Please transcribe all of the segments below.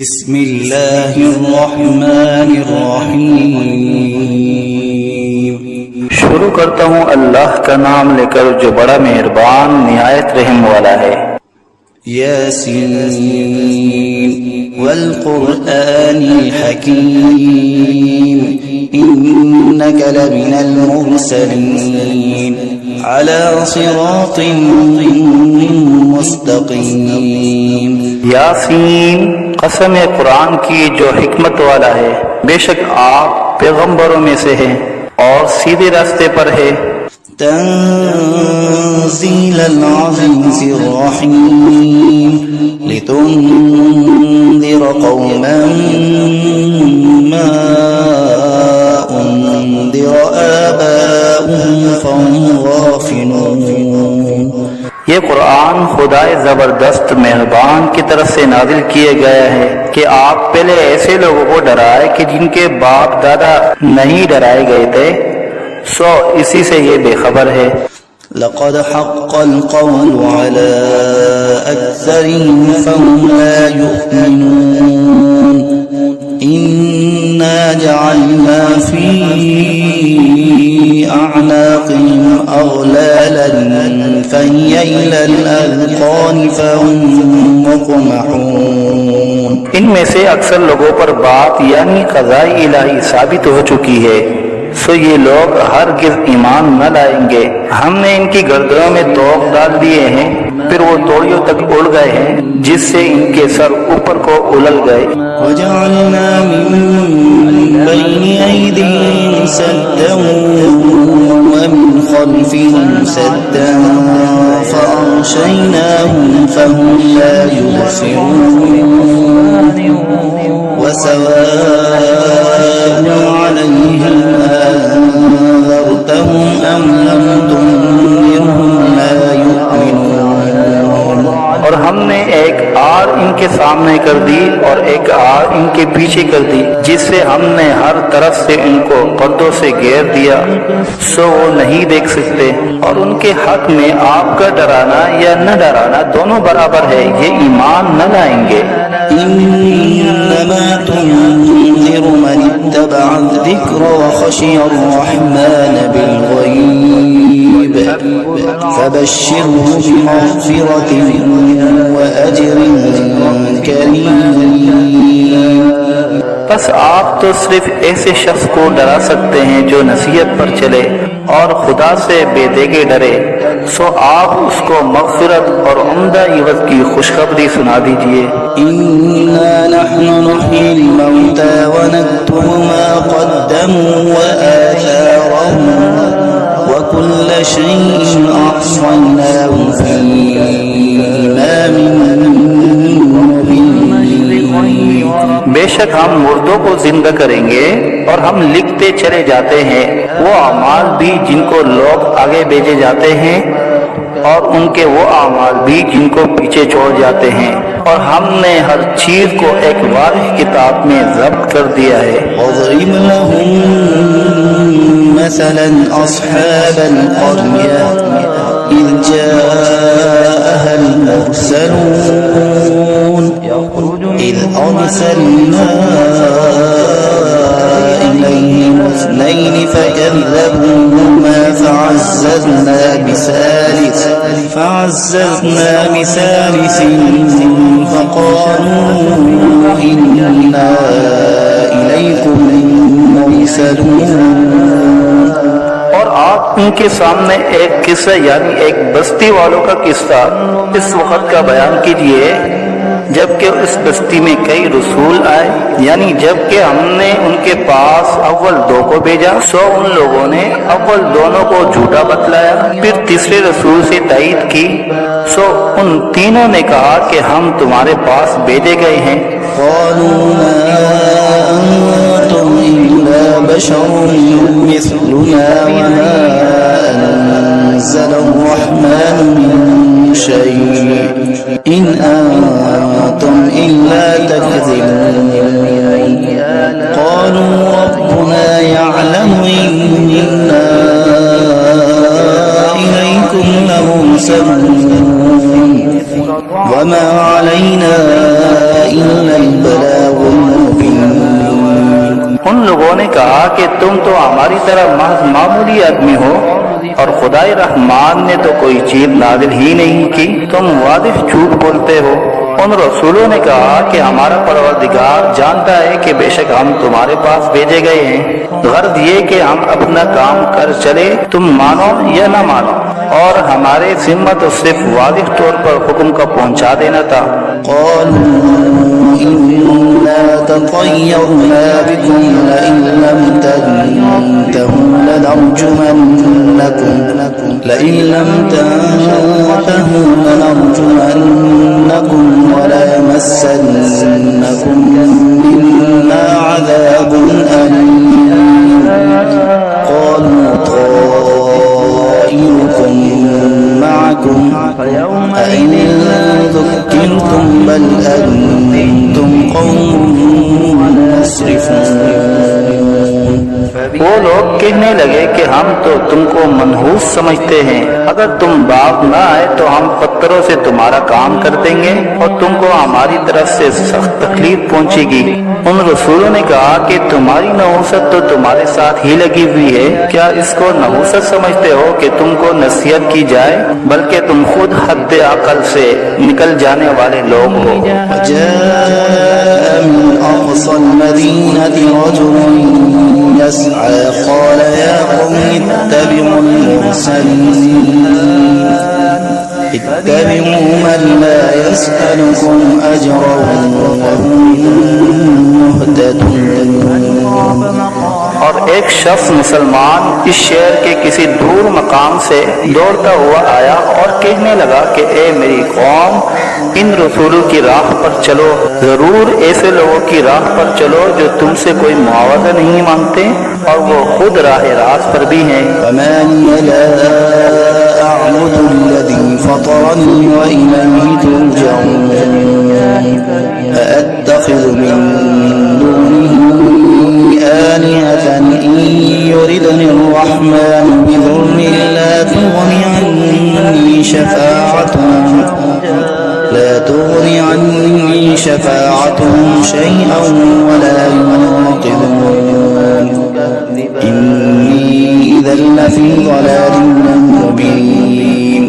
بسم اللہ الرحمن الرحیم۔ شروع کرتا ہوں اللہ کا نام لے کر جو بڑا مہربان نہایت رحم والا ہے۔ یاسین والقرآن الحکیم انک لمن المرسلین علی صراط مستقیم۔ یاسین، قسم قرآن کی جو حکمت والا ہے، بے شک آپ پیغمبروں میں سے ہیں اور سیدھے راستے پر ہے۔ تنزیل العزیز الرحیم لتنذر قوما ما انذر آباؤهم فهم غافلون۔ یہ قرآن خدائے زبردست مہربان کی طرف سے نازل کیے گیا ہے کہ آپ پہلے ایسے لوگوں کو ڈرائے کہ جن کے باپ دادا نہیں ڈرائے گئے تھے، سو اسی سے یہ بے خبر ہے۔ لقد حق القول على أكثرهم فهم لا يؤمنون إنا جعلنا في أعناقهم أغلالا فهي إلى الأذقان فهم مقمحون۔ ان میں سے اکثر لوگوں پر بات یعنی قضاء الہی ثابت ہو چکی ہے، سو یہ لوگ ہرگز ایمان نہ لائیں گے۔ ہم نے ان کی گردنوں میں توق ڈال دیے ہیں، پھر وہ توڑیوں تک اڑ گئے ہیں جس سے ان کے سر اوپر کو اولل گئے۔ وجعلنا من بين أيديهم سدا ومن خلفهم سدا فأغشيناهم فهم لا يبصرون وسواء عليهم أنذرتهم أم لم تنذرهم لا يؤمنون۔ اور ہم نے ایک آڑ ان کے سامنے کر دی اور ایک آڑ ان کے پیچھے کر دی، جس سے ہم نے ہر طرف سے ان کو پردوں سے گھیر دیا، سو وہ نہیں دیکھ سکتے۔ اور ان کے حق میں آپ کا ڈرانا یا نہ ڈرانا دونوں برابر ہے، یہ ایمان نہ لائیں گے۔ انما تنذر من اتبع الذکر وخشی الرحمن بالغیب فبشره بمغفرة وأجر کریم۔ بس آپ تو صرف ایسے شخص کو ڈرا سکتے ہیں جو نصیحت پر چلے اور خدا سے بے دیگے ڈرے، سو آپ اس کو مغفرت اور عمدہ عوض کی خوشخبری سنا دیجئے۔ إنا نحن نحيي الموتى ونكتب ما قدموا وآثارهم وكل شيء أحصيناه في إمام مبين۔ بے شک ہم مردوں کو زندہ کریں گے اور ہم لکھتے چلے جاتے ہیں وہ اعمال بھی جن کو لوگ آگے بھیجے جاتے ہیں اور ان کے وہ اعمال بھی جن کو پیچھے چھوڑ جاتے ہیں، اور ہم نے ہر چیز کو ایک واضح کتاب میں ضبط کر دیا ہے۔ واضرب لهم مثلا أصحاب القرية إذ جاءها المرسلون إذ أرسلنا إليهم اثنين فكذبوهما فعززنا بثالث فقالوا إنا إليكم مرسلون۔ اور آپ ان کے سامنے ایک قصہ یعنی ایک بستی والوں کا قصہ اس وقت کا بیان کیجئے جبکہ اس بستی میں کئی رسول آئے، یعنی جبکہ ہم نے ان کے پاس اول دو کو بھیجا، سو ان لوگوں نے اول دونوں کو جھوٹا بتلایا، پھر تیسرے رسول سے تائید کی، سو ان تینوں نے کہا کہ ہم تمہارے پاس بھیجے گئے ہیں۔ قالوا ما أنتم إلا بشر مثلنا وما أنزل الرحمن من شيء إن أنتم إلا تكذبون۔ قالوا ربنا يعلم إنا إليكم لمرسلون وما علينا إلا البلاغ ان لوگوں نے کہا کہ تم تو ہماری طرح محض معمولی آدمی ہو اور خدائے رحمان نے تو کوئی چیز نازل ہی نہیں کی، تم واضح جھوٹ بولتے ہو۔ ان رسولوں نے کہا کہ ہمارا پروردگار جانتا ہے کہ بے شک ہم تمہارے پاس بھیجے گئے ہیں، غرض یہ کہ ہم اپنا کام کر چلے، تم مانو یا نہ مانو، اور ہمارے ذمہ تو صرف واضح طور پر حکم کا پہنچا دینا تھا۔ قالوا إنا تطيرنا بكم لئن لم تنتهوا لنرجمنكم وليمسنكم منا عذاب أليم قالوا طائركم معكم أئن ذكرتم بل أنتم قوم مسرفون۔ وہ لوگ کہنے لگے کہ ہم تو تم کو منحوس سمجھتے ہیں، اگر تم باپ نہ آئے تو ہم پتھروں سے تمہارا کام کر دیں گے اور تم کو ہماری طرف سے سخت تکلیف پہنچے گی۔ ان رسولوں نے کہا کہ تمہاری نحوست تو تمہارے ساتھ ہی لگی ہوئی ہے، کیا اس کو نحوست سمجھتے ہو کہ تم کو نصیحت کی جائے، بلکہ تم خود حد عقل سے نکل جانے والے لوگ ہو۔ وجاء من أقصى المدينة رجل يسعى قال يا قوم اتبعوا المرسلين اتبعوا من لا يسألكم أجرا وهم مهتدون۔ اور ایک شخص مسلمان اس شہر کے کسی دور مقام سے دوڑتا ہوا آیا اور کہنے لگا کہ اے میری قوم، ان رسولوں کی راہ پر چلو، ضرور ایسے لوگوں کی راہ پر چلو جو تم سے کوئی معاوضہ نہیں مانگتے اور وہ خود راہ راست پر بھی ہیں۔ فما لي لا أعبد الذي فطرني وإليه ترجعون أأتخذ من دونه آلهة إن يردني الرحمن بضر لا تغني عني شفاعتهم شيئا ولا ينقذون إني إذا لفي ضلال مبين۔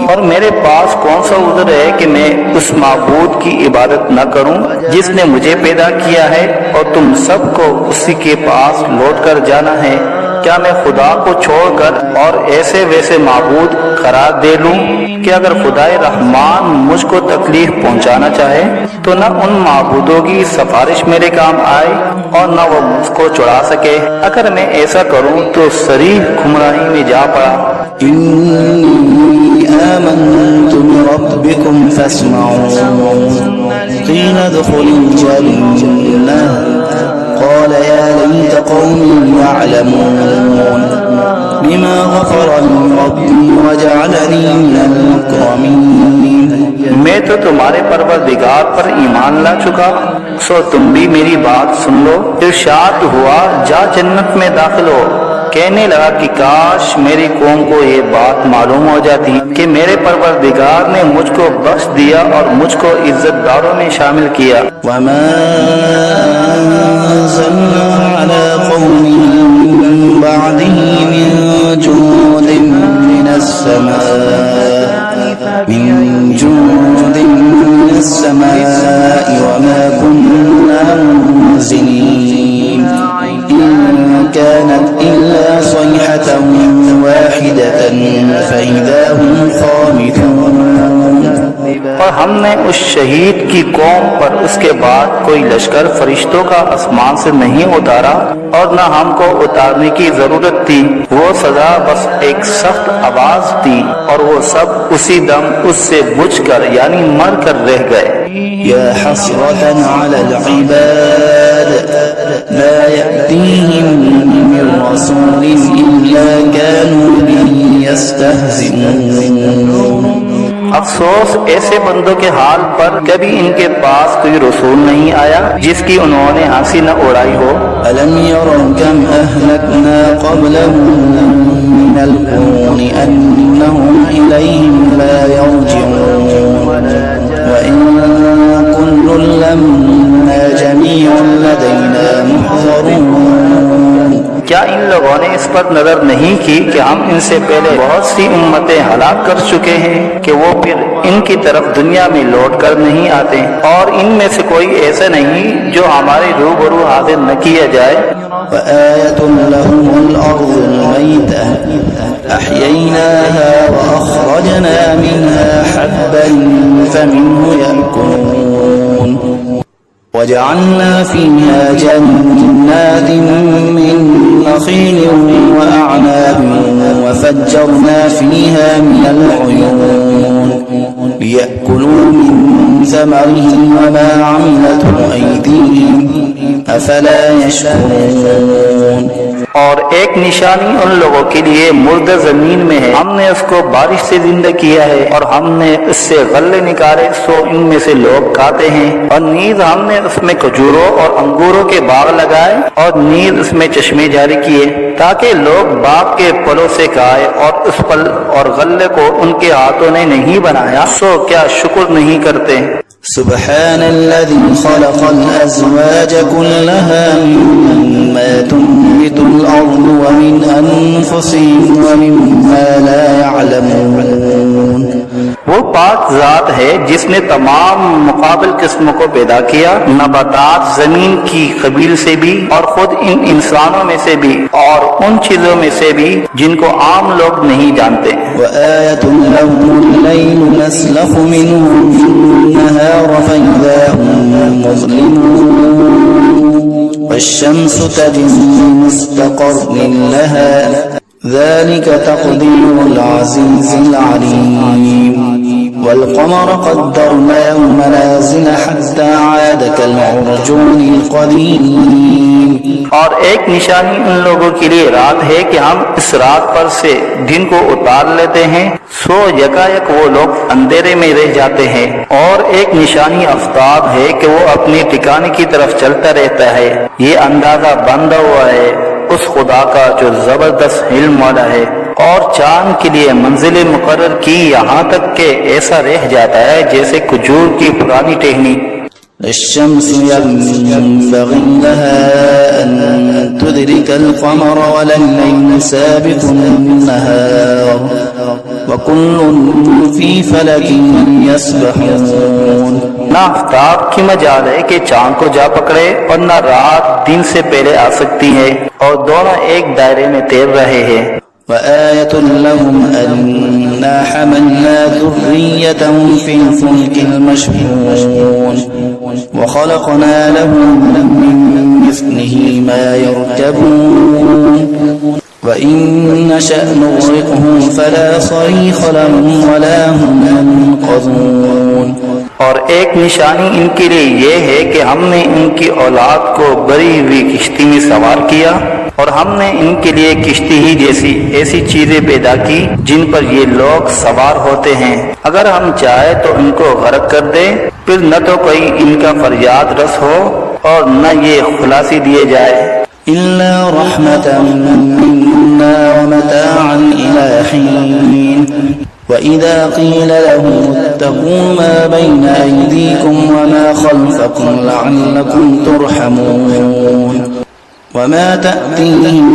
اور میرے پاس کون سا عذر ہے کہ میں اس معبود کی عبادت نہ کروں جس نے مجھے پیدا کیا ہے اور تم سب کو اسی کے پاس لوٹ کر جانا ہے؟ کیا میں خدا کو چھوڑ کر اور ایسے ویسے معبود قرار دے لوں کہ اگر خدائے رحمان مجھ کو تکلیف پہنچانا چاہے تو نہ ان معبودوں کی سفارش میرے کام آئے اور نہ وہ مجھ کو چھڑا سکے؟ اگر میں ایسا کروں تو صریح گمراہی میں جا پڑا۔ إني آمنت بربكم فاسمعون قيل ادخل الجنة قال يا ليت قومي يعلمون بما غفر لي ربي وجعلني من المكرمين۔ میں تو تمہارے پروردگار پر ایمان لا چکا، سو تم بھی میری بات سن لو۔ ارشاد ہوا جا جنت میں داخل ہو۔ کہنے لگا کہ کاش میری قوم کو یہ بات معلوم ہو جاتی کہ میرے پروردگار نے مجھ کو بخش دیا اور مجھ کو عزت داروں میں شامل کیا۔ وما أنزلنا على قومه من بعده من جند من السماء وما كنا منزلين إن كانت إلا صيحة واحدة فإذا هم خامدون۔ اور ہم نے اس شہید کی قوم پر اس کے بعد کوئی لشکر فرشتوں کا آسمان سے نہیں اتارا اور نہ ہم کو اتارنے کی ضرورت تھی، وہ سزا بس ایک سخت آواز تھی اور وہ سب اسی دم اس سے بجھ کر یعنی مر کر رہ گئے۔ يا حسرة على العباد لا يأتيهم من رسول إلا كانوا به يستهزئون۔ افسوس ایسے بندوں کے حال پر، کبھی ان کے پاس کوئی رسول نہیں آیا جس کی انہوں نے ہنسی نہ اڑائی ہو۔ ألم يروا كم أهلكنا قبلهم من القرون أنهم إليهم لا يرجعون وإن كل لما جميع لدينا محضرون لوگوں نے اس پر نظر نہیں کی کہ ہم ان سے پہلے بہت سی امتیں ہلاک کر چکے ہیں کہ وہ پھر ان کی طرف دنیا میں لوٹ کر نہیں آتے، اور ان میں سے کوئی ایسا نہیں جو ہمارے روبرو حاضر نہ کیا جائے۔ وآية لهم الأرض الميتة أحييناها وأخرجنا منها حبا فمنه يأكلون وجعلنا فيها جنات من نخيل وأعناب وفجرنا فيها من العيون ليأكلوا من ثمره وما عملته أيديهم أفلا يشكرون۔ اور ایک نشانی ان لوگوں کے لیے مردہ زمین میں ہے، ہم نے اس کو بارش سے زندہ کیا ہے، اور ہم نے اس سے غلے نکالے سو ان میں سے لوگ کھاتے ہیں، اور نیز ہم نے اس میں کھجوروں اور انگوروں کے باغ لگائے، اور نیز اس میں چشمے جاری کیے تاکہ لوگ باغ کے پھلوں سے کھائے، اور اس پھل اور غلے کو ان کے ہاتھوں نے نہیں بنایا سو کیا شکر نہیں کرتے۔ سبحان الذي خلق الأزواج كلها مما تنبت الأرض ومن أنفسهم ومما لا يعلمون۔ وہ پاک ذات ہے جس نے تمام مقابل قسموں کو پیدا کیا، نباتات زمین کی قبیل سے بھی اور خود ان انسانوں میں سے بھی اور ان چیزوں میں سے بھی جن کو عام لوگ نہیں جانتے۔ وآية لهم الليل نسلخ منه النهار فإذا هم مظلمون والشمس تجري لمستقر لها ذلك تقدير العزيز العليم والقمر قدرناه منازل حتى عاد كالعرجون القديم۔ اور ایک نشانی ان لوگوں کے لیے رات ہے کہ ہم اس رات پر سے دن کو اتار لیتے ہیں سو یکایک وہ لوگ اندھیرے میں رہ جاتے ہیں، اور ایک نشانی آفتاب ہے کہ وہ اپنے ٹھکانے کی طرف چلتا رہتا ہے۔ یہ اندازہ بندہ ہوا ہے اس خدا کا جو زبردست علم والا ہے، اور چاند کے لیے منزل مقرر کی یہاں تک کہ ایسا رہ جاتا ہے جیسے کھجور کی پرانی ٹہنی۔ الشمس ينبغي لها أن تدرك القمر ولا الليل سابق النهار وكل في فلك يسبحون۔ نہ آفتاب کی مجال ہے کہ چاند کو جا پکڑے، اور نہ رات دن سے پہلے آ سکتی ہے، اور دونوں ایک دائرے میں تیر رہے ہیں۔ وآية لهم أنا حملنا ذريتهم في الفلك المشحون وخلقنا لهم من مثله ما يركبون وإن نشأ نغرقهم فلا صريخ لهم ولا هم ينقذون۔ اور ایک نشانی ان کے لیے یہ ہے کہ ہم نے ان کی اولاد کو بری ہوئی کشتی میں سوار کیا، اور ہم نے ان کے لیے کشتی ہی جیسی ایسی چیزیں پیدا کی جن پر یہ لوگ سوار ہوتے ہیں، اگر ہم چاہے تو ان کو غرق کر دیں، پھر نہ تو کوئی ان کا فریاد رس ہو اور نہ یہ خلاصی دیے جائے۔ إلا رحمة منا ومتاعا إلى حين وإذا قيل لهم اتقوا ما بين أيديكم وما خلفكم لعلكم ترحمون وما تأتيهم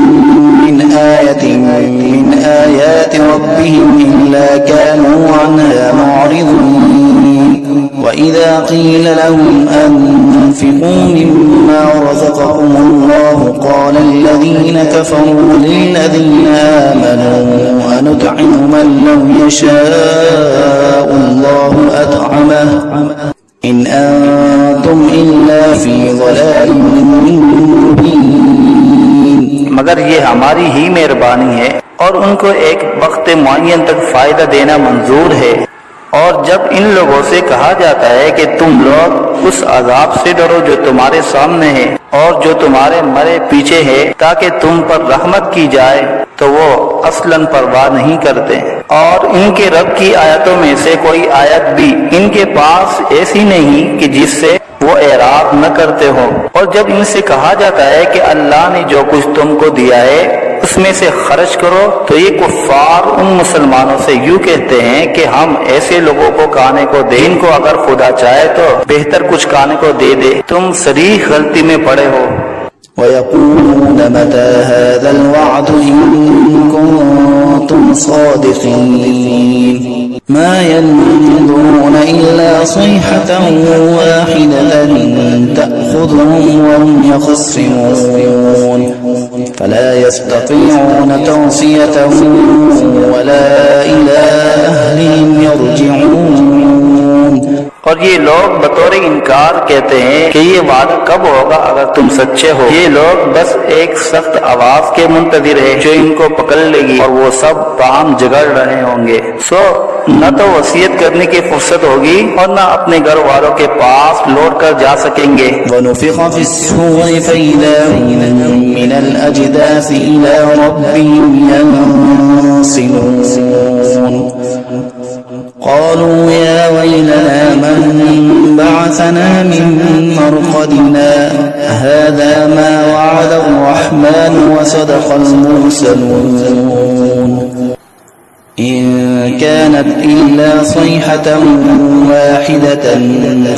من آية من آيات ربهم إلا كانوا عنها معرضين وإذا قيل لهم أنفقوا مما رزقكم الله قال الذين كفروا للذين آمنوا أنطعم من لو يشاء الله أطعمه إن أنتم إلا في ضلال مبين۔ مگر یہ ہماری ہی مہربانی ہے، اور ان کو ایک وقت معین تک فائدہ دینا منظور ہے۔ اور جب ان لوگوں سے کہا جاتا ہے کہ تم لوگ اس عذاب سے ڈرو جو تمہارے سامنے ہے اور جو تمہارے مرے پیچھے ہے تاکہ تم پر رحمت کی جائے، تو وہ اصلاً پرواہ نہیں کرتے، اور ان کے رب کی آیتوں میں سے کوئی آیت بھی ان کے پاس ایسی نہیں کہ جس سے وہ اعراض نہ کرتے ہو۔ اور جب ان سے کہا جاتا ہے کہ اللہ نے جو کچھ تم کو دیا ہے اس میں سے خرچ کرو، تو یہ کفار ان مسلمانوں سے یوں کہتے ہیں کہ ہم ایسے لوگوں کو کھانے کو دیں جن کو اگر خدا چاہے تو بہتر کچھ کھانے کو دے دے، تم صریح غلطی میں پڑے ہو۔ ويقولون متى هذا الوعد إن كنتم صادقين ما ينظرون إلا صيحة واحدة تأخذهم وهم يخصمون فلا يستطيعون توصية ولا إلى أهلهم يرجعون. اور یہ لوگ بطور انکار کہتے ہیں کہ یہ وعدہ کب ہوگا اگر تم سچے ہو. یہ لوگ بس ایک سخت آواز کے منتظر ہیں جو ان کو پکڑ لے گی اور وہ سب باہم جگڑ رہے ہوں گے. سو نہ تو وصیت کرنے کی فرصت ہوگی اور نہ اپنے گھر والوں کے پاس لوٹ کر جا سکیں گے. ونفخ في الصور فإذا هم من الأجداث إلى ربهم ينسلون قالوا يا ويلنا من بعثنا من مرقدنا هذا ما وعد الرحمن وصدق المرسلون إن كانت إلا صيحة واحدة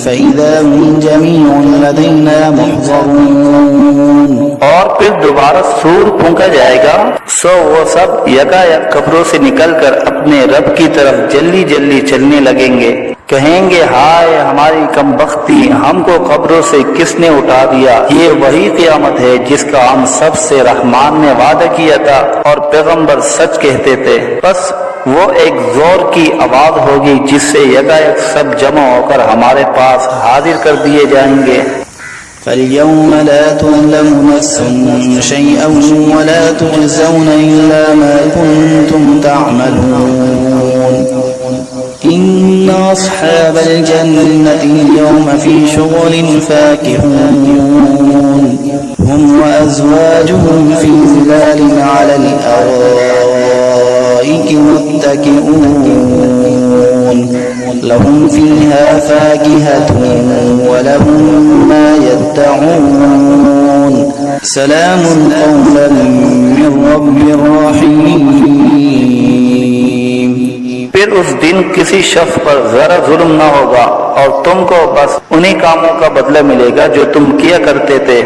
فإذا هم جميع لدينا محضرون. اور پھر دوبارہ سور پھونکا جائے گا سو وہ سب یکا یک قبروں سے نکل کر اپنے رب کی طرف جلدی جلدی چلنے لگیں گے. کہیں گے ہائے ہماری کم بختی، ہم کو قبروں سے کس نے اٹھا دیا. یہ وہی قیامت ہے جس کا ہم سب سے رحمان نے وعدہ کیا تھا اور پیغمبر سچ کہتے تھے. بس وہ ایک زور کی آواز ہوگی جس سے یکایک سب جمع ہو کر ہمارے پاس حاضر کر دیے جائیں گے. فاليوم لا تظلم نفس شيئا ولا تجزون إلا ما كنتم تعملون إن أصحاب الجنة اليوم في شغل فاكهون هم وأزواجهم في ظلال على الأرائك متكئون لهم فيها فاكهة ولهم ما يدعون سلام قولا من رب رحيم. پھر اس دن کسی شخص پر ذرا ظلم نہ ہوگا اور تم کو بس انہی کاموں کا بدلہ ملے گا جو تم کیا کرتے تھے.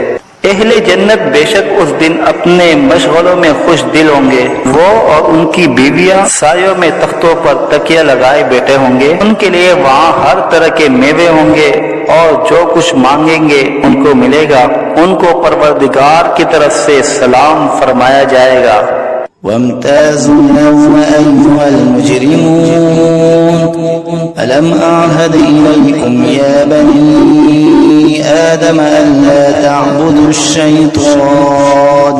اہل جنت بے شک اس دن اپنے مشغلوں میں خوش دل ہوں گے. وہ اور ان کی بیویاں سایوں میں تختوں پر تکیہ لگائے بیٹھے ہوں گے. ان کے لیے وہاں ہر طرح کے میوے ہوں گے اور جو کچھ مانگیں گے ان کو ملے گا. ان کو پروردگار کی طرف سے سلام فرمایا جائے گا. وامتازوا اليوم أيها المجرمون ألم أعهد إليكم يا بني آدم ألا تعبدوا الشيطان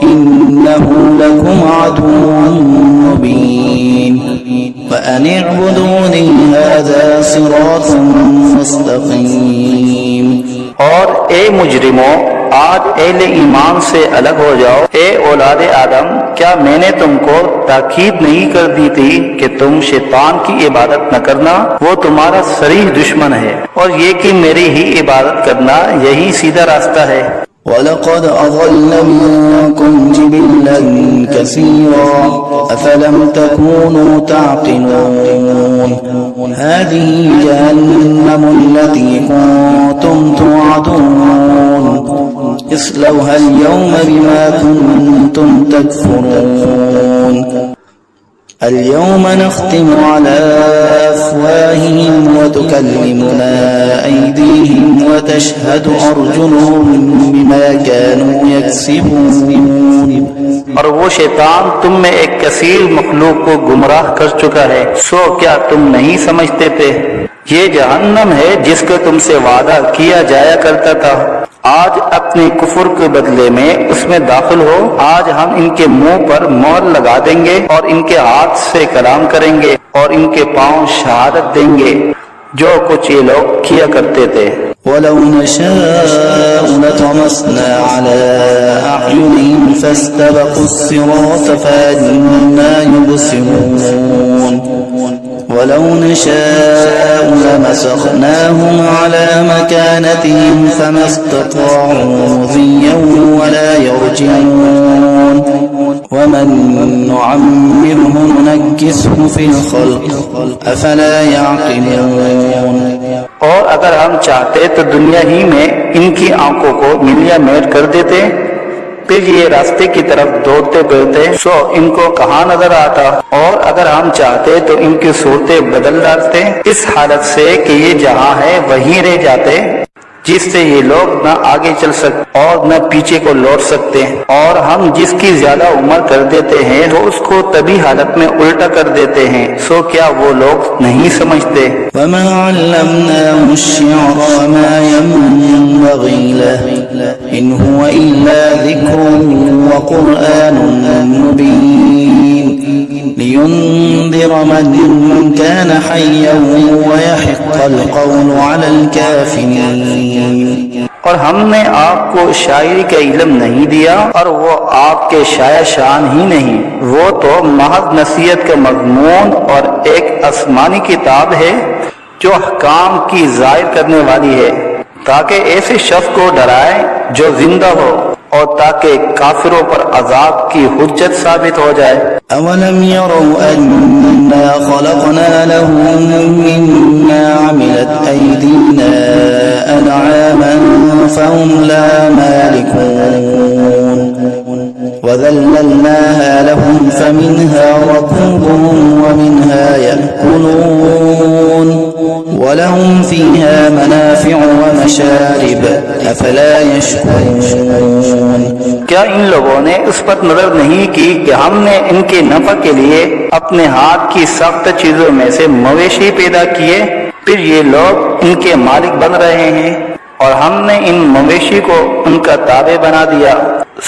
إنه لكم عدو مبين وأن اعبدوني هذا صراط مستقيم. اور اے مجرموں آج اہل ایمان سے الگ ہو جاؤ. اے اولاد آدم کیا میں نے تم کو تاکید نہیں کر دی تھی کہ تم شیطان کی عبادت نہ کرنا؟ وہ تمہارا صریح دشمن ہے اور یہ کہ میری ہی عبادت کرنا یہی سیدھا راستہ ہے. وَلَقَدْ أَضَلَّ مِنكُمْ جِبِلًّا كَثِيرًا أَفَلَمْ تَكُونُوا تَعْقِلُونَ هَذِهِ جَهَنَّمُ الَّتِي كُنتُمْ تُوعَدُونَ اصْلَوْهَا الْيَوْمَ بِمَا كُنتُمْ تَكْفُرُونَ اليوم نختم على أفواههم وتكلمنا أيديهم وتشهد أرجلهم بما كانوا يكسبون. اور وہ شیطان تم میں ایک کثیر مخلوق کو گمراہ کر چکا ہے. سو کیا تم نہیں سمجھتے تھے؟ یہ جہنم ہے جس کا تم سے وعدہ کیا جایا کرتا تھا. آج اپنے کفر کے بدلے میں اس میں داخل ہو. آج ہم ان کے منہ پر مہر لگا دیں گے اور ان کے ہاتھ سے کلام کریں گے اور ان کے پاؤں شہادت دیں گے جو کچھ یہ لوگ کیا کرتے تھے. وَلَوْ نَشَاءُ لَطَمَسْنَا عَلَىٰ أَعْيُنِهِمْ فَاسْتَبَقُوا الصِّرَاطَ فَأَنَّىٰ يُبْصِرُونَ وَلَوْ نَشَاءُ لَمَسَخْنَاهُمْ عَلَىٰ مَكَانَتِهِمْ فَمَا اسْتَطَاعُوا مُضِيًّا وَلَا يَرْجِعُونَ وَمَن نُّعَمِّرْهُ نُنَكِّسْهُ فِي الْخَلْقِ أَفَلَا يَعْقِلُونَ. اور اگر ہم چاہتے تو دنیا ہی میں ان کی آنکھوں کو ملیا میٹ کر دیتے، پھر یہ راستے کی طرف دوڑتے پھرتے سو ان کو کہاں نظر آتا، اور اگر ہم چاہتے تو ان کی صورتیں بدل ڈالتے اس حالت سے کہ یہ جہاں ہے وہیں رہ جاتے، جس سے یہ لوگ نہ آگے چل سکتے اور نہ پیچھے کو لوٹ سکتے، اور ہم جس کی زیادہ عمر کر دیتے ہیں تو اس کو تبھی حالت میں الٹا کر دیتے ہیں، سو کیا وہ لوگ نہیں سمجھتے؟ وما علمناه الشعر وما ينبغي له إن هو إلا ذكر وقرآن مبين لينذر من كان حيا ويحق القول على الكافرين۔ اور ہم نے آپ کو شاعری کا علم نہیں دیا اور وہ آپ کے شاعر شان ہی نہیں، وہ تو محض نصیحت کا مضمون اور ایک آسمانی کتاب ہے جو احکام کی ظاہر کرنے والی ہے، تاکہ ایسے شخص کو ڈرائے جو زندہ ہو اور تاکہ کافروں پر عذاب کی حجت ثابت ہو جائے۔ أولم يروا أنا خلقنا لهم مما عملت أيدينا أنعاما فهم لا مالكون وذللناها لهم فمنها ركوبهم ومنها يأكلون ولهم فيها منافع ومشارب أفلا يشكرون۔ کیا ان لوگوں نے اس پر نظر نہیں کی کہ ہم نے ان کے نفع کے لیے اپنے ہاتھ کی سخت چیزوں میں سے مویشی پیدا کیے، پھر یہ لوگ ان کے مالک بن رہے ہیں، اور ہم نے ان مویشی کو ان کا تابع بنا دیا،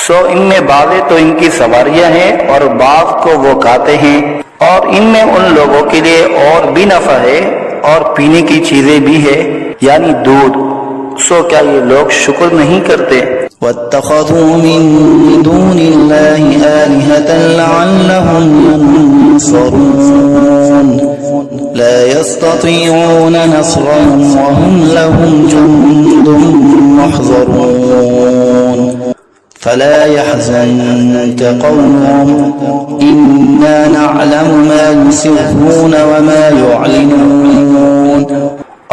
سو ان میں بعضیں تو ان کی سواریاں ہیں اور بعض کو وہ کھاتے ہیں، اور ان میں ان لوگوں کے لیے اور بھی نفع ہے اور پینے کی چیزیں بھی ہے، یعنی دودھ، سو کیا یہ لوگ شکر نہیں کرتے؟ واتخذوا من دون الله آلهة لعلهم ينصرون لا يستطيعون نصرهم وهم لهم جند محضرون فلا يحزنك قولهم إنا نعلم ما يسرون وما يعلنون۔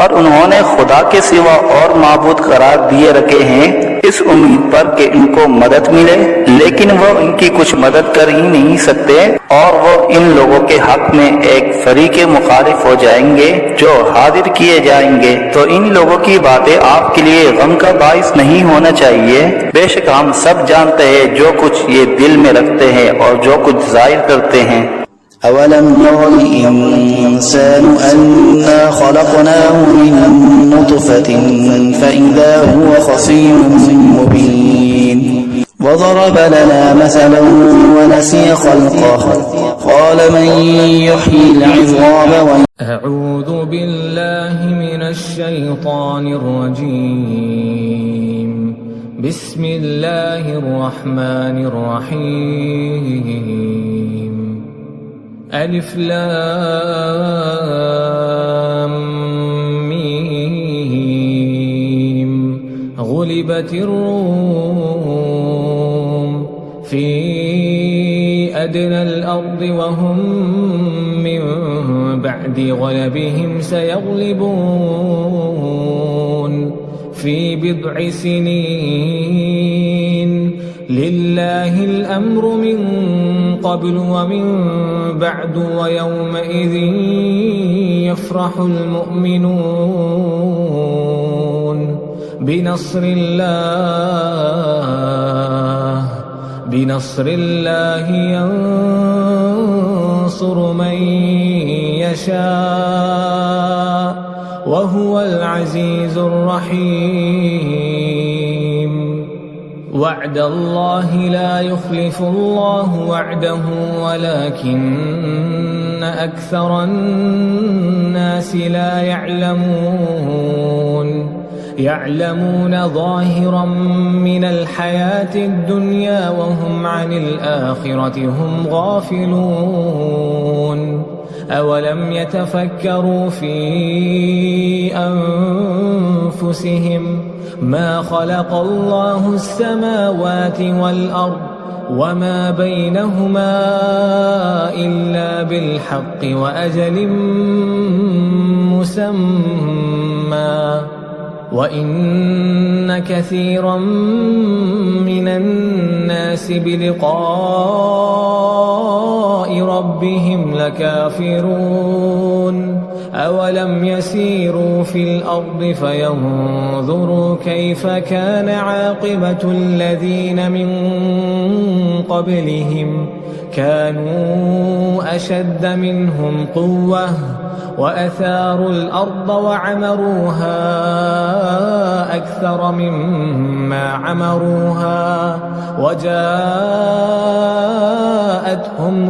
اور انہوں نے خدا کے سوا اور معبود قرار دیے رکھے ہیں اس امید پر کہ ان کو مدد ملے، لیکن وہ ان کی کچھ مدد کر ہی نہیں سکتے، اور وہ ان لوگوں کے حق میں ایک فریق مخالف ہو جائیں گے جو حاضر کیے جائیں گے۔ تو ان لوگوں کی باتیں آپ کے لیے غم کا باعث نہیں ہونا چاہیے، بے شک ہم سب جانتے ہیں جو کچھ یہ دل میں رکھتے ہیں اور جو کچھ ظاہر کرتے ہیں۔ أولم ير الإنسان أنا خلقناه من نطفة فإذا هو خصيم مبين وضرب لنا مثلا ونسي خلقه قال من يحيي العظام أعوذ بالله من الشيطان الرجيم بسم الله الرحمن الرحيم ألف لام ميم غلبت الروم في أدنى الأرض وهم من بعد غلبهم سيغلبون في بضع سنين لله الأمر من قبل ومن بعد ويومئذ يفرح المؤمنون بنصر الله ينصر من يشاء وهو العزيز الرحيم وعد الله لا يخلف الله وعده ولكن أكثر الناس لا يعلمون ظاهرا من الحياة الدنيا وهم عن الآخرة هم غافلون أولم يتفكروا في أنفسهم ما خلق الله السماوات والأرض وما بينهما إلا بالحق وأجل مسمى مسمى وإن كثيرا من الناس بلقاء ربهم لكافرون أولم يسيروا في الأرض فينظروا كيف كان عاقبة الذين من قبلهم كانوا أشد منهم قوة وأثاروا الأرض وعمروها أكثر مما عمروها وجاءتهم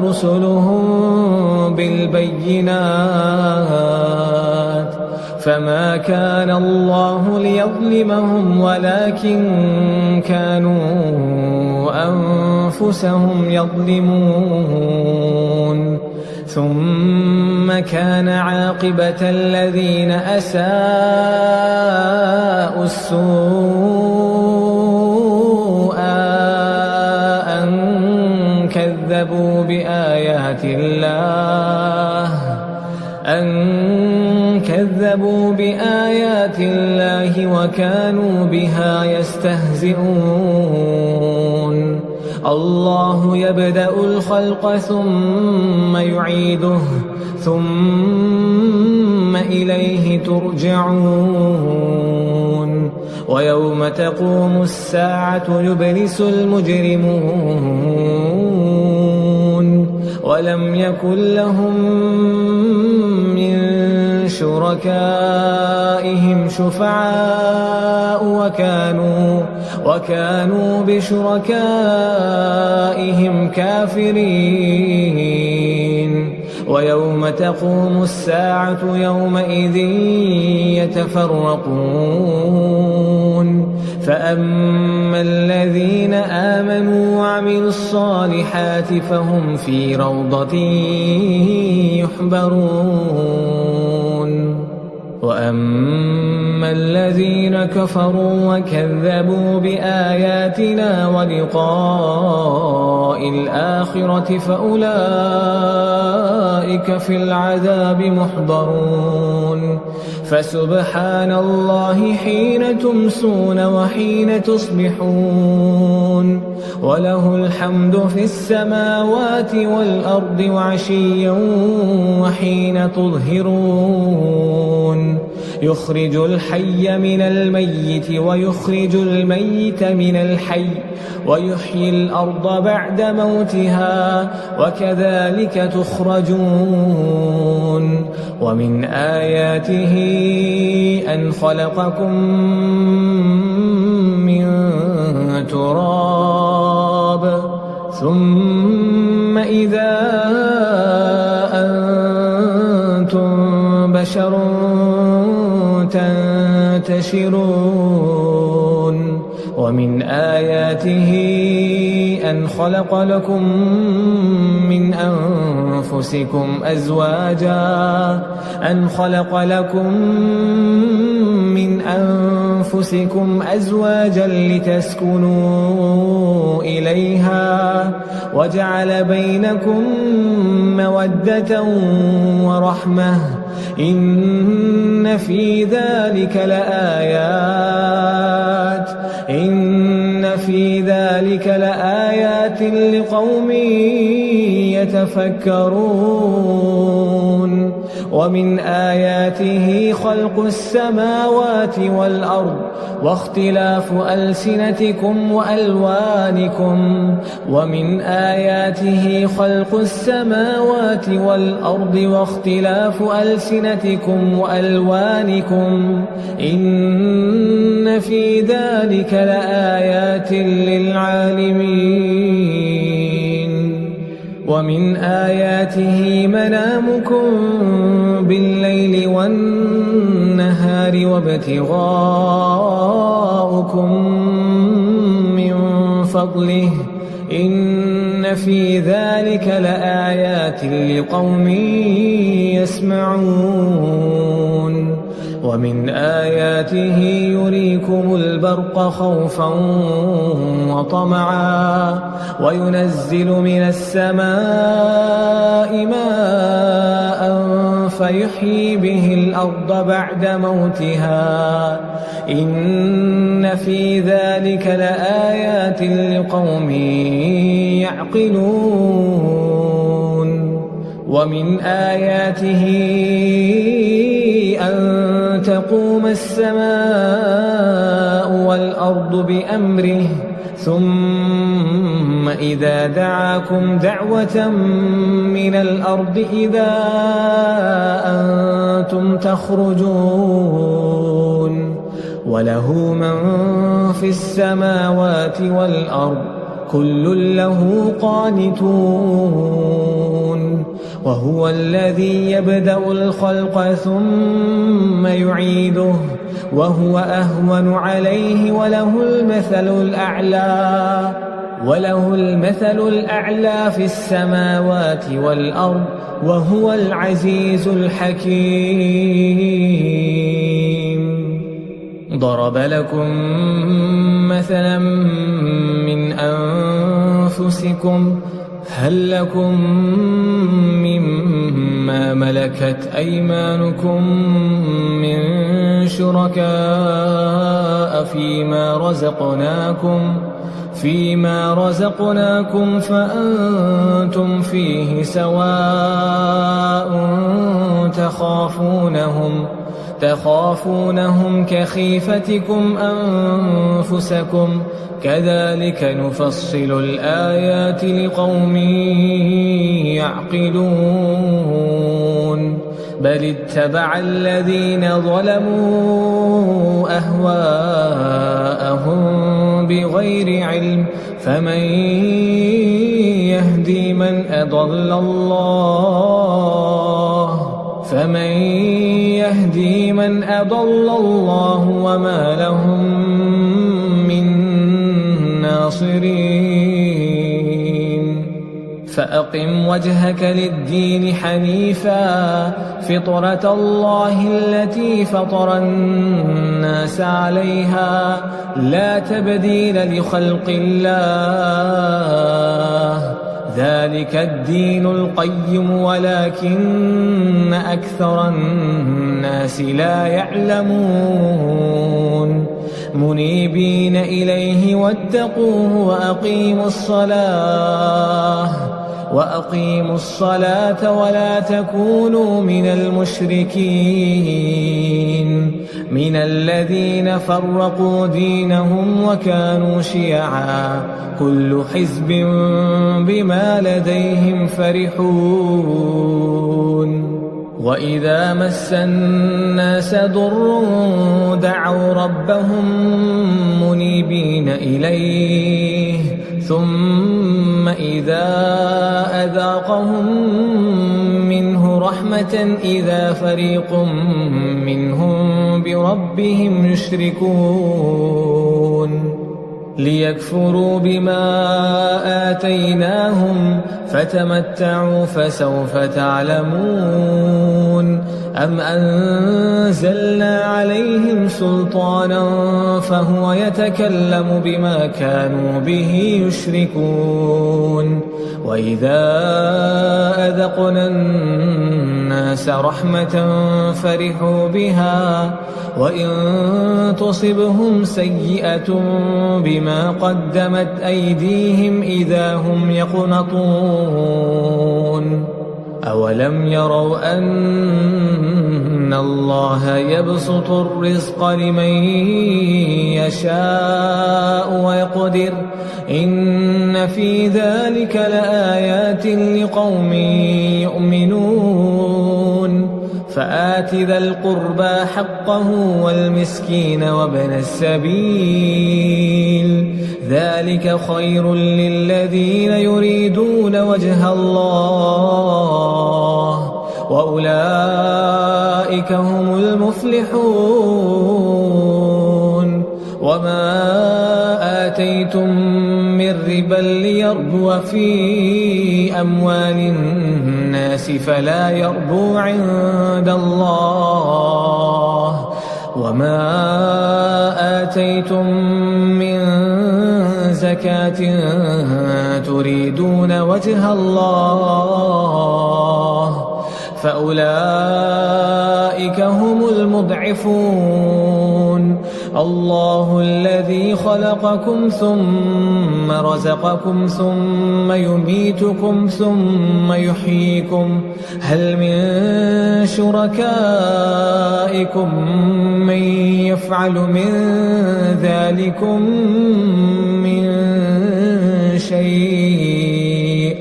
رسلهم بالبينات فما كان الله ليظلمهم ولكن كانوا أنفسهم يظلمون ثم كان عاقبة الذين أساءوا السوء أن كذبوا بآيات الله وكانوا بها يستهزئون الله يبدأ الخلق ثم يعيده ثم إليه ترجعون ويوم تقوم الساعة يبلس المجرمون ولم يكن لهم من شركائهم شفعاء وكانوا بشركائهم كافرين ويوم تقوم الساعة يومئذ يتفرقون فأما الذين آمنوا وعملوا الصالحات فهم في روضة يحبرون وأما الذين كفروا وكذبوا بآياتنا ولقاء الآخرة فأولئك في العذاب محضرون فسبحان الله حين تمسون وحين تصبحون وله الحمد في السماوات والأرض وعشيا وحين تظهرون يخرج الحي من الميت ويخرج الميت من الحي ويحيي الأرض بعد موتها وكذلك تخرجون ومن آياته أن خلقكم من تراب ثم إذا أنتم بشر تنتشرون ومن آياته أن خلق لكم من أنفسكم أزواجا لتسكنوا إليها وجعل بينكم مودة ورحمة إن في ذلك لآيات لقوم يتفكرون ومن آياته خلق السماوات والأرض واختلاف ألسنتكم وألوانكم ومن آياته خلق السماوات والأرض واختلاف ألسنتكم وألوانكم إن في ذلك لآيات للعالمين ومن آياته منامكم بالليل والنهار وابتغاؤكم من فضله إن في ذلك لآيات لقوم يسمعون ومن آياته يريكم البرق خوفا وطمعا وينزل من السماء ماء فيحيي به الأرض بعد موتها إن في ذلك لآيات لقوم يعقلون ومن آياته أن تقوم السماء والأرض بأمره ثم إذا دعاكم دعوة من الأرض إذا أنتم تخرجون وله من في السماوات والأرض كل له قانتون وهو الذي يبدأ الخلق ثم يعيده وهو أهون عليه وله المثل الأعلى في السماوات والأرض وهو العزيز الحكيم ضرب لكم مثلا من أنفسكم هل لكم مما ملكت أيمانكم من شركاء فيما رزقناكم فأنتم فيه سواء تخافونهم كخيفتكم أنفسكم كذلك نفصل الآيات لقوم يعقلون بل اتبع الذين ظلموا أهواءهم بغير علم فمن يهدي من أضل الله وما لهم من ناصرين فأقم وجهك للدين حنيفا فطرة الله التي فطر الناس عليها لا تبديل لخلق الله ذلك الدين القيم ولكن أكثر الناس لا يعلمون منيبين إليه واتقوه وأقيموا الصلاة ولا تكونوا من المشركين من الذين فرقوا دينهم وكانوا شيعا كل حزب بما لديهم فرحون وإذا مس الناس ضر دعوا ربهم منيبين إليه ثم إذا أذاقهم منه رحمة إذا فريق منهم بربهم يشركون ليكفروا بما آتيناهم فتمتعوا فسوف تعلمون أم أنزلنا عليهم سلطانا فهو يتكلم بما كانوا به يشركون وإذا أذقنا الناس رحمة فرحوا بها وإن تصبهم سيئة بما قدمت أيديهم إذا هم يقنطون أولم يروا أن الله يبسط الرزق لمن يشاء ويقدر إن في ذلك لآيات لقوم يؤمنون فآت ذا القربى حقه والمسكين وابن السبيل ذلك خير للذين يريدون وجه الله وأولئك هم المفلحون وما آتيتم من ربا ليربو في أموال الناس فلا يربو عند الله وما آتيتم من زكاة تريدون وجه الله فأولئك هم المضعفون. الله الذي خلقكم ثم رزقكم ثم يميتكم ثم يحييكم هل من شركائكم من يفعل من ذلكم من شيء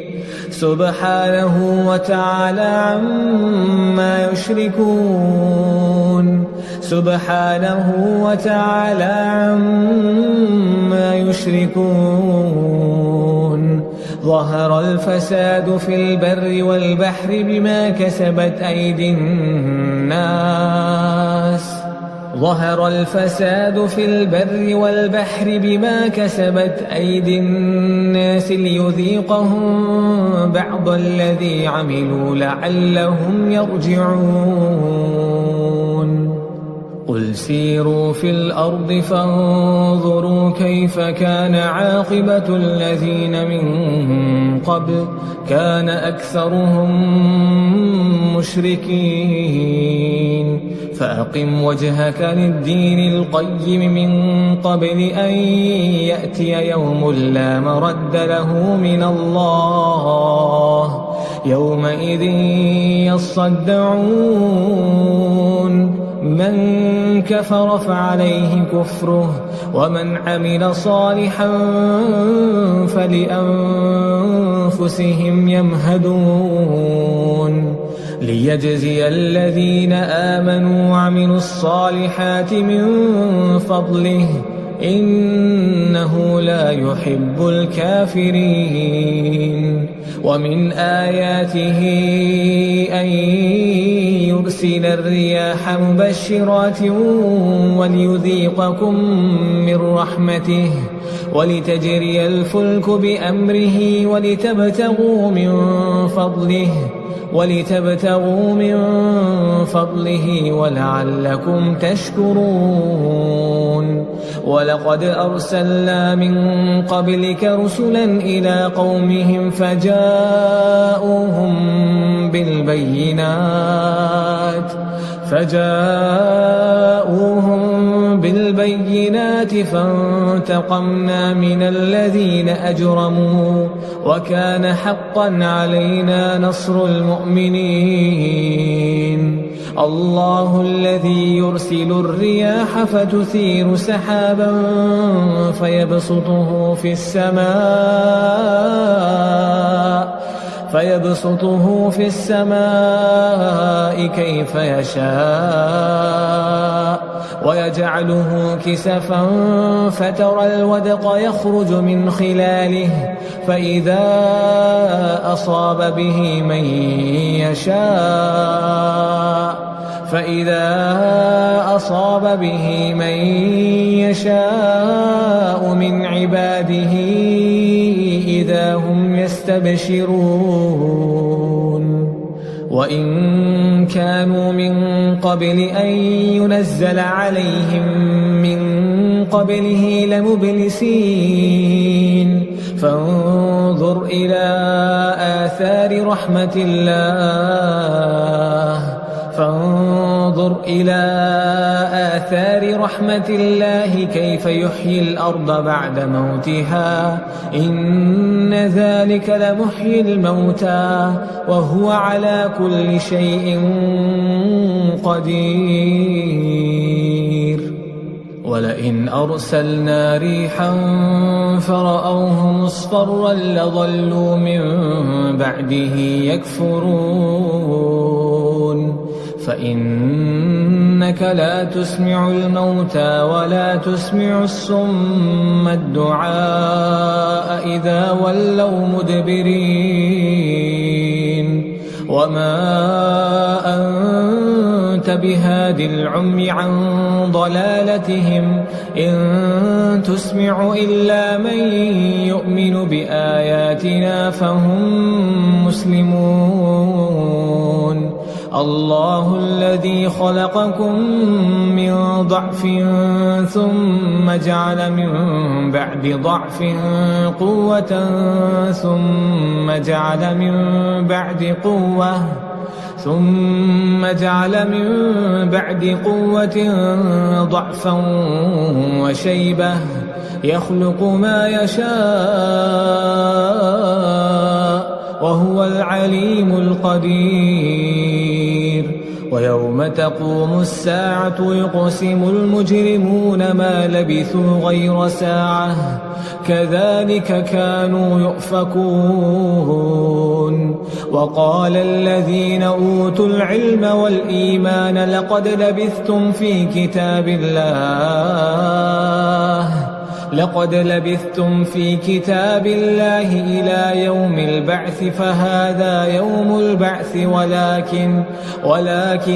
سبحانه وتعالى عما يشركون. سبحانه وتعالى عما يشركون. ظهر الفساد في البر والبحر بما كسبت أيدي الناس. ظهر الفساد في البر والبحر بما كسبت أيدي الناس ليذيقهم بعض الذي عملوا لعلهم يرجعون. قل سيروا في الأرض فانظروا كيف كان عاقبة الذين من قبل كان أكثرهم مشركين. فأقم وجهك للدين القيم من قبل أن يأتي يوم لا مرد له من الله يومئذ يصدعون. من كفر فعليه كفره ومن عمل صالحا فلأنفسهم يمهدون. ليجزي الذين آمنوا وعملوا الصالحات من فضله إنه لا يحب الكافرين. ومن آياته أن يرسل الرياح مبشرات وليذيقكم من رحمته ولتجري الفلك بأمره ولتبتغوا من فضله ولعلكم تشكرون. ولقد أرسلنا من قبلك رسلا إلى قومهم فجاءوهم بالبينات فانتقمنا من الذين أجرموا وكان حقا علينا نصر المؤمنين. الله الذي يرسل الرياح فتثير سحابا فيبسطه في السماء كيف يشاء ويجعله كسفا فترى الودق يخرج من خلاله فإذا أصاب به من يشاء من عباده إذا هم يستبشرون. وإن كانوا من قبل أن ينزل عليهم من قبله لمبلسين. فانظر إلى آثار رحمة الله كيف يحيي الأرض بعد موتها إن ذلك لمحيي الموتى وهو على كل شيء قدير. ولئن أرسلنا ريحا فرأوه مصفرا لظلوا من بعده يكفرون. فإنك لا تسمع الموتى ولا تسمع الصم الدعاء إذا ولوا مدبرين. وما أنت بهاد العمي عن ضلالتهم إن تسمع إلا من يؤمن بآياتنا فهم مسلمون. الله الذي خلقكم من ضعف ثم جعل من بعد ضعف قوة ثم جعل من بعد قوة ضعفا وشيبة يخلق ما يشاء وهو العليم القدير ويوم تقوم الساعة يقسم المجرمون ما لبثوا غير ساعة كذلك كانوا يؤفكون وقال الذين أوتوا العلم والإيمان لقد لبثتم في كتاب الله إلى يوم البعث فهذا يوم البعث ولكنكم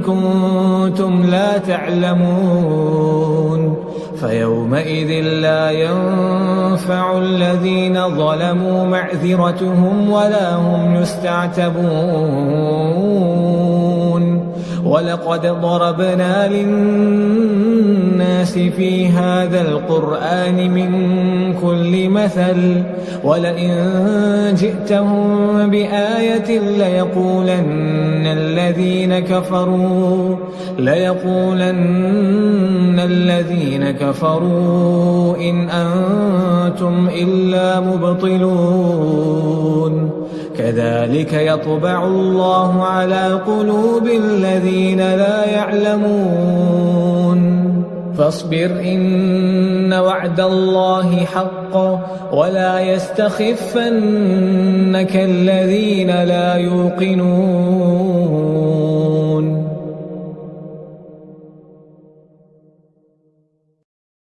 كنتم لا تعلمون فيومئذ لا ينفع الذين ظلموا معذرتهم ولا هم يستعتبون ولقد ضربنا للناس في هذا القرآن من كل مثل ولئن جئتهم بآية ليقولن الذين كفروا إن أنتم إلا مبطلون كذلك يطبع الله على قلوب الذين لا يعلمون فاصبر إن وعد الله حق ولا يستخفنك الذين لا يوقنون